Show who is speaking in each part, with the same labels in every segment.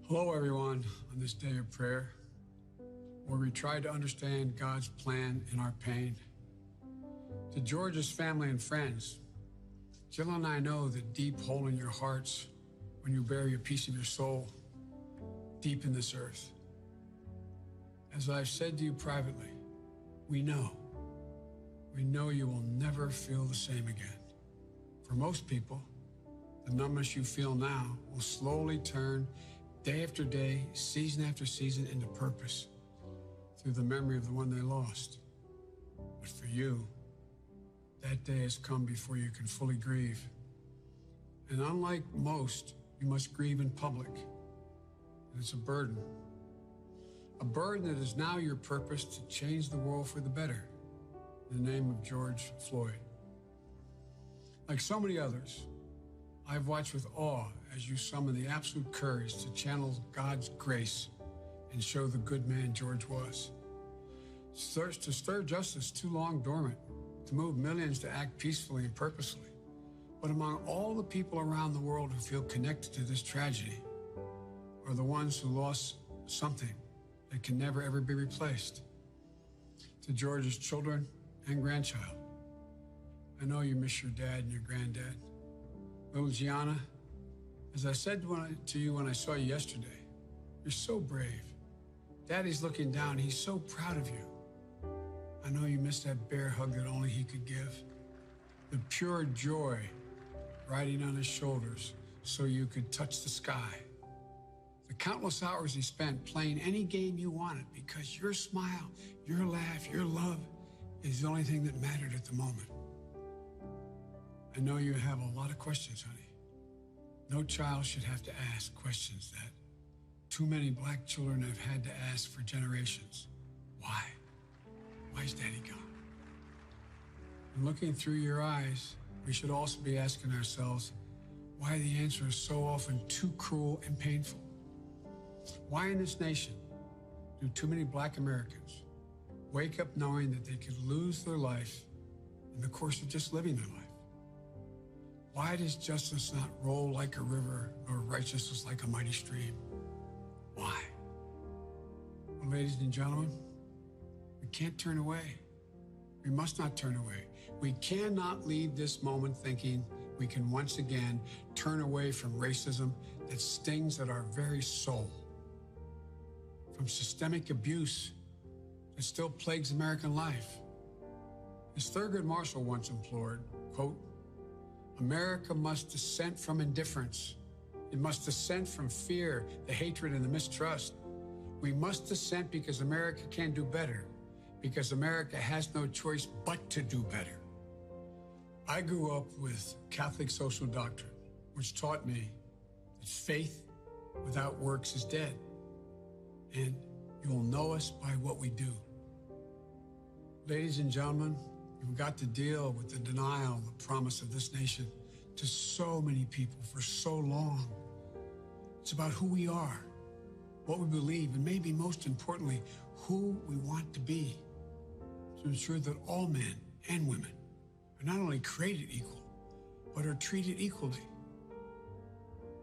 Speaker 1: Hello, everyone, on this day of prayer, where we try to understand God's plan in our pain. To George's family and friends, Jill and I know the deep hole in your hearts when you bury a piece of your soul deep in this earth. As I've said to you privately, we know you will never feel the same again. For most people, the numbness you feel now will slowly turn day after day, season after season into purpose through the memory of the one they lost. But for you, that day has come before you can fully grieve. And unlike most, you must grieve in public. And it's a burden that is now your purpose to change the world for the better, in the name of George Floyd. Like so many others, I've watched with awe as you summon the absolute courage to channel God's grace and show the good man George was. To stir justice too long dormant, to move millions to act peacefully and purposefully. But among all the people around the world who feel connected to this tragedy are the ones who lost something that can never ever be replaced. To George's children and grandchild, I know you miss your dad and your granddad. Little Gianna, as I said to you when I saw you yesterday, you're so brave. Daddy's looking down. He's so proud of you. I know you missed that bear hug that only he could give. The pure joy riding on his shoulders so you could touch the sky. The countless hours he spent playing any game you wanted because your smile, your laugh, your love is the only thing that mattered at the moment. I know you have a lot of questions, honey. No child should have to ask questions that too many black children have had to ask for generations. Why? Why is Daddy gone? And looking through your eyes, we should also be asking ourselves why the answer is so often too cruel and painful. Why in this nation do too many black Americans wake up knowing that they could lose their life in the course of just living their life? Why does justice not roll like a river, nor righteousness like a mighty stream? Why? Well, ladies and gentlemen, we can't turn away. We must not turn away. We cannot leave this moment thinking we can once again turn away from racism that stings at our very soul, from systemic abuse that still plagues American life. As Thurgood Marshall once implored, quote, America must dissent from indifference. It must dissent from fear, the hatred, and the mistrust. We must dissent because America can do better, because America has no choice but to do better. I grew up with Catholic social doctrine, which taught me that faith without works is dead, and you will know us by what we do. Ladies and gentlemen, we've got to deal with the denial, the promise of this nation to so many people for so long. It's about who we are, what we believe, and maybe most importantly, who we want to be, to ensure that all men and women are not only created equal, but are treated equally.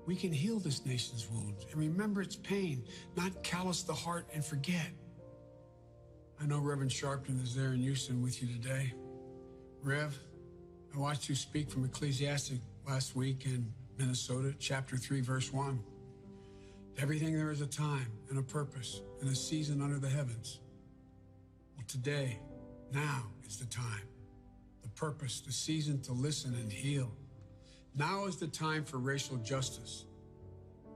Speaker 1: We can heal this nation's wounds and remember its pain, not callous the heart and forget. I know Reverend Sharpton is there in Houston with you today. Rev, I watched you speak from Ecclesiastes last week in Minnesota, chapter 3, verse 1. To everything there is a time and a purpose and a season under the heavens. Well, today, now is the time, the purpose, the season to listen and heal. Now is the time for racial justice.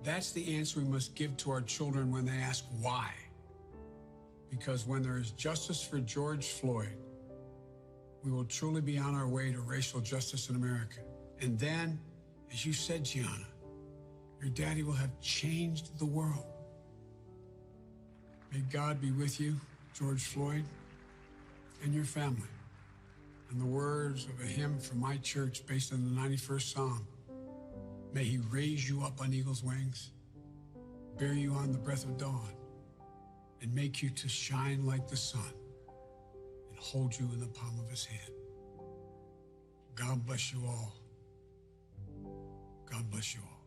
Speaker 1: That's the answer we must give to our children when they ask why. Because when there is justice for George Floyd, we will truly be on our way to racial justice in America. And then, as you said, Gianna, your daddy will have changed the world. May God be with you, George Floyd, and your family. And the words of a hymn from my church based on the 91st Psalm, may he raise you up on eagle's wings, bear you on the breath of dawn, and make you to shine like the sun, and hold you in the palm of his hand. God bless you all. God bless you all.